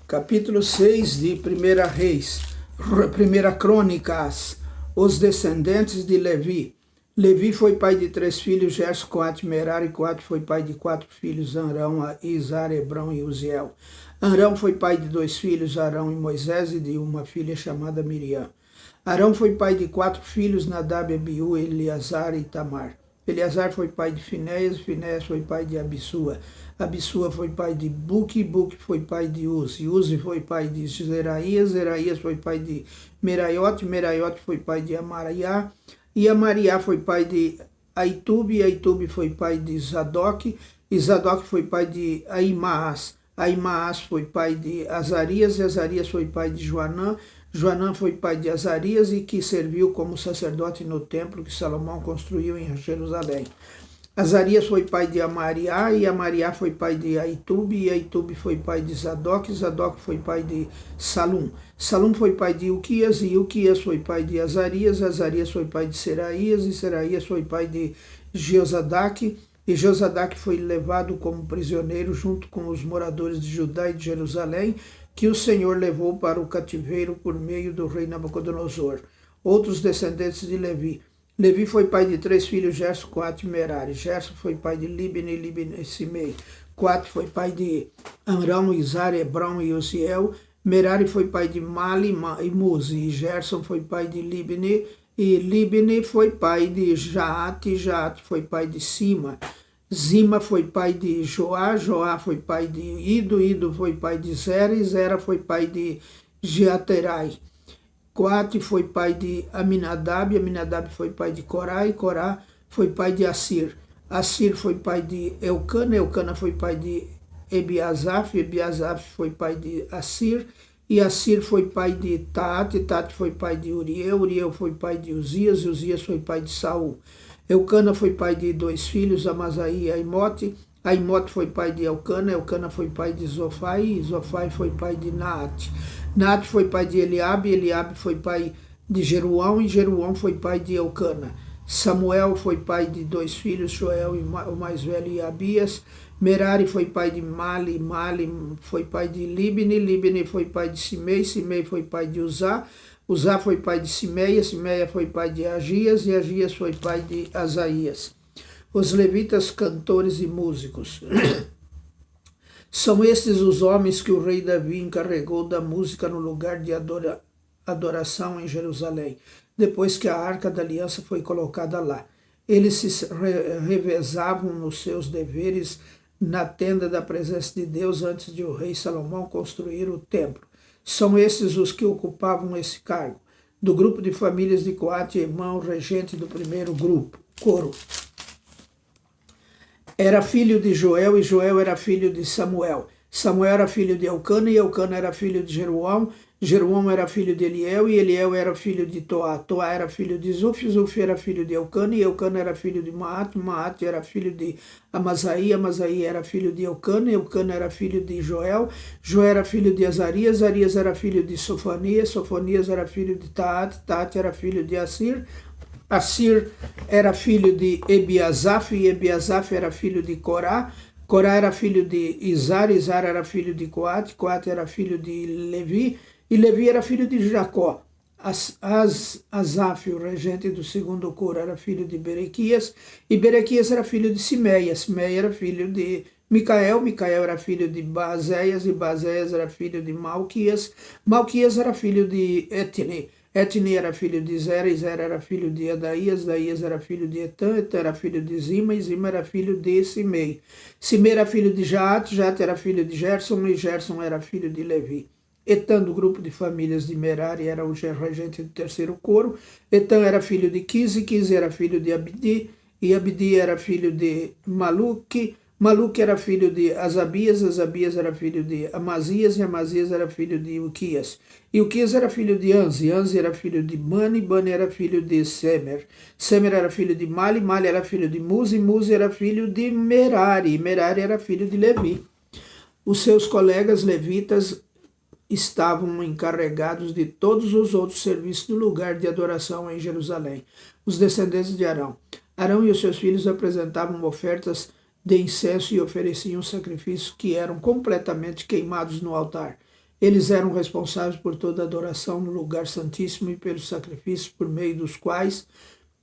Capítulo 6 de 1 Reis, 1 Crônicas, os descendentes de Levi. Levi foi pai de 3 filhos, Gerson, Coate, Merari. Coate foi pai de 4 filhos, Arão, Izar, Hebrão e Uziel. Arão foi pai de 2 filhos, Arão e Moisés, e de uma filha chamada Miriam. Arão foi pai de 4 filhos, Nadab, Abiú, Eleazar e Tamar. Eleazar foi pai de Finéias, Finéias foi pai de Abissua. Abissua foi pai de Buque, Buque foi pai de Uzi. Uzi foi pai de Zeraías, Zeraías foi pai de Meraiote, Meraiote foi pai de Amariá, e Amariá foi pai de Aitube, Aitube foi pai de Zadok, e Zadok foi pai de Aimaas. Aimaas foi pai de Azarias, e Azarias foi pai de Joanã, Joanã foi pai de Azarias e que serviu como sacerdote no templo que Salomão construiu em Jerusalém. Azarias foi pai de Amariá, e Amariá foi pai de Aitube, e Aitube foi pai de Zadok, Zadok foi pai de Salum. Salum foi pai de Uquias, e Uquias foi pai de Azarias, Azarias foi pai de Seraías, e Seraías foi pai de Jeozadaque, e Jeozadaque foi levado como prisioneiro junto com os moradores de Judá e de Jerusalém, que o Senhor levou para o cativeiro por meio do rei Nabucodonosor. Outros descendentes de Levi. Levi foi pai de 3 filhos, Gerson, Coate e Merari. Gerson foi pai de Libni, Libni e Simei. Coate foi pai de Amrão, Izar, Hebrão e Uziel. Merari foi pai de Mali e Muzi. E Gerson foi pai de Libni, e Libni foi pai de Jaate, Jaate foi pai de Sima. Zima foi pai de Joá, Joá foi pai de Ido, Ido foi pai de Zera, e Zera foi pai de Jeaterai. Coate foi pai de Aminadab, Aminadab foi pai de Corá, e Corá foi pai de Assir. Assir foi pai de Eucana, Eucana foi pai de Ebiasaf, Ebiasaf foi pai de Assir, e Assir foi pai de Taate, Taate foi pai de Uriel, Uriel foi pai de Uzias, e Uzias foi pai de Saul. Eucana foi pai de 2 filhos, Amasaí e Aimote. Aimote foi pai de Eucana, Eucana foi pai de Zofai, e Zofai foi pai de Naate. Naate foi pai de Eliabe, Eliabe foi pai de Jeruão, e Jeruão foi pai de Eucana. Samuel foi pai de 2 filhos, Joel, o mais velho, e Abias. Merari foi pai de Mali, Mali foi pai de Libni, Libni foi pai de Simei, Simei foi pai de Uzá. Uzá foi pai de Simeia, Simeia foi pai de Agias, e Agias foi pai de Asaías. Os levitas, cantores e músicos. São estes os homens que o rei Davi encarregou da música no lugar de adoração em Jerusalém, depois que a Arca da Aliança foi colocada lá. Eles se revezavam nos seus deveres na tenda da presença de Deus antes de o rei Salomão construir o templo. São esses os que ocupavam esse cargo. Do grupo de famílias de Coate, irmão, regente do primeiro grupo, coro. Era filho de Joel, e Joel era filho de Samuel. Samuel era filho de Eucana, e Eucana era filho de Jeruão. Jeruão era filho de Eliel, e Eliel era filho de Toá. Toá era filho de Zuf, Zuf era filho de Eucana, e Eucana era filho de Maate. Maate era filho de Amasaí, Amasaí era filho de Eucana, Eucana era filho de Joel. Joel era filho de Azarias, Azarias era filho de Sofonias, Sofonias era filho de Taate, Taate era filho de Assir. Assir era filho de Ebiasaf, e Ebiasaf era filho de Corá. Corá era filho de Izar, Izar era filho de Coate, Coate era filho de Levi, e Levi era filho de Jacó. Asaf, o regente do segundo coro, era filho de Berequias, e Berequias era filho de Simeia. Simeia era filho de Micael, Micael era filho de Bazéias, e Bazéias era filho de Malquias. Malquias era filho de Etni. Etni era filho de Zera, e Zera era filho de Adaías, Daías era filho de Etã, Etã era filho de Zima, e Zima era filho de Simei. Simei era filho de Jaate, Jaate era filho de Gerson, e Gerson era filho de Levi. Etã, do grupo de famílias de Merari, era o regente do terceiro coro. Etã era filho de Quise, Quise era filho de Abdi, e Abdi era filho de Maluque. Maluque era filho de Azabias, Azabias era filho de Amazias, e Amazias era filho de Uquias. E Uquias era filho de Anzi, Anzi era filho de Bani, Bani era filho de Semer. Semer era filho de Mali, Mali era filho de Muzi, Muzi era filho de Merari, Merari era filho de Levi. Os seus colegas levitas estavam encarregados de todos os outros serviços do lugar de adoração em Jerusalém. Os descendentes de Arão. Arão e os seus filhos apresentavam ofertas de incenso e ofereciam sacrifícios que eram completamente queimados no altar. Eles eram responsáveis por toda a adoração no lugar santíssimo e pelos sacrifícios por meio dos quais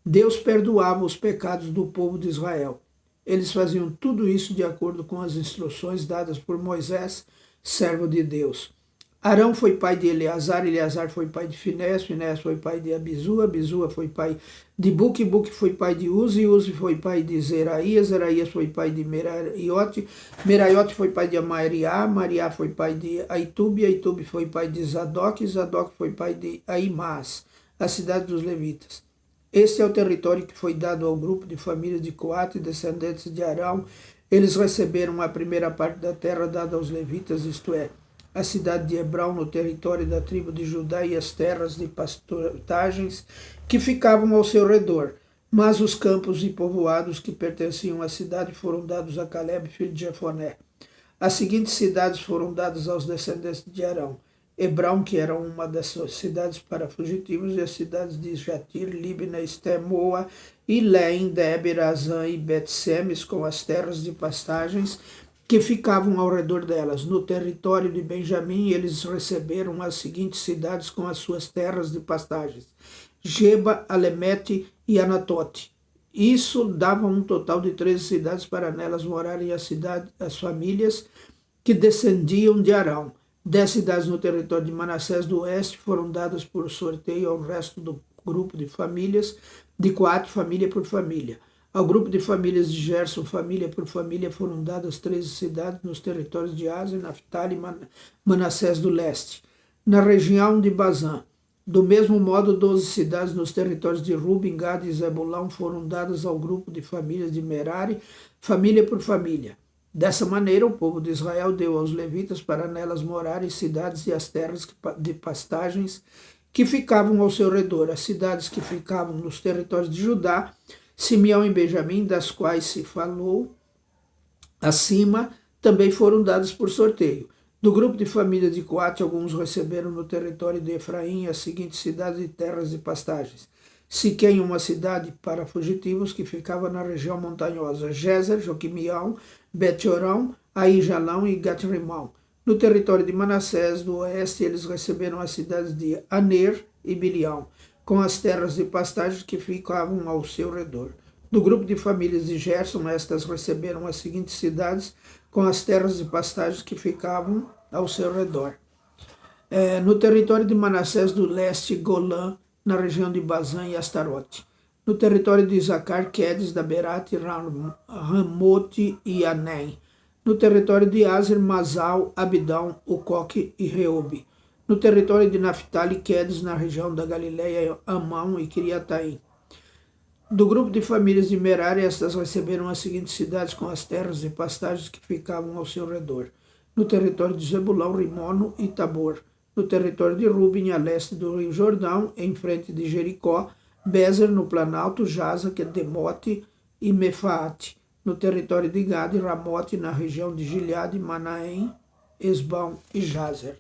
Deus perdoava os pecados do povo de Israel. Eles faziam tudo isso de acordo com as instruções dadas por Moisés, servo de Deus. Arão foi pai de Eleazar, Eleazar foi pai de Finés, Finés foi pai de Abisua, Abisua foi pai de Buque, Buque foi pai de Uzi, Uzi foi pai de Zeraías, Zeraías foi pai de Meraiote, Meraiote foi pai de Amariá, Mariá foi pai de Aitube, Aitube foi pai de Zadok, Zadok foi pai de Aimás, a cidade dos levitas. Este é o território que foi dado ao grupo de famílias de Coate, descendentes de Arão. Eles receberam a primeira parte da terra dada aos levitas, isto é, a cidade de Hebrom, no território da tribo de Judá, e as terras de pastagens que ficavam ao seu redor. Mas os campos e povoados que pertenciam à cidade foram dados a Caleb, filho de Jefoné. As seguintes cidades foram dadas aos descendentes de Arão: Hebrom, que era uma das suas cidades para fugitivos, e as cidades de Jatir, Libna, Estemoa, Ilém, Déber, Azã e Bet-Semes, com as terras de pastagens que ficavam ao redor delas. No território de Benjamim, eles receberam as seguintes cidades com as suas terras de pastagens: Geba, Alemete e Anatote. Isso dava um total de 13 cidades para nelas morarem as famílias que descendiam de Arão. 10 cidades no território de Manassés do Oeste foram dadas por sorteio ao resto do grupo de famílias de Coate, família por família. Ao grupo de famílias de Gerson, família por família, foram dadas 13 cidades nos territórios de Aser, Naftali e Manassés do Leste. Na região de Bazã, do mesmo modo, 12 cidades nos territórios de Ruben, Gad e Zebulão foram dadas ao grupo de famílias de Merari, família por família. Dessa maneira, o povo de Israel deu aos levitas para nelas morarem cidades e as terras de pastagens que ficavam ao seu redor. As cidades que ficavam nos territórios de Judá, Simeão e Benjamim, das quais se falou acima, também foram dadas por sorteio. Do grupo de famílias de Coate, alguns receberam no território de Efraim as seguintes cidades e terras de pastagens: Siquém, uma cidade para fugitivos que ficava na região montanhosa; Gezer, Joquimião, Bet-Orão, Aijalão e Gat-Rimão. No território de Manassés do Oeste, eles receberam as cidades de Aner e Bilião, com as terras de pastagem que ficavam ao seu redor. Do grupo de famílias de Gerson, estas receberam as seguintes cidades, com as terras de pastagem que ficavam ao seu redor. No território de Manassés do Leste, Golã, na região de Bazã e Astarote. No território de Isacar, Quedes, Daberate, Ramote e Anem. No território de Aser, Masal, Abidão, Ucoque e Reobe. No território de Naftali, Quedes, na região da Galileia, Amão e Criataim. Do grupo de famílias de Merari, estas receberam as seguintes cidades com as terras de pastagens que ficavam ao seu redor. No território de Zebulão, Rimono e Tabor. No território de Ruben, a leste do rio Jordão, em frente de Jericó, Bezer, no planalto, Jaza, que é Demote e Mefaate. No território de Gad, Ramote, na região de Gileade, Manaém, Esbão e Jazer.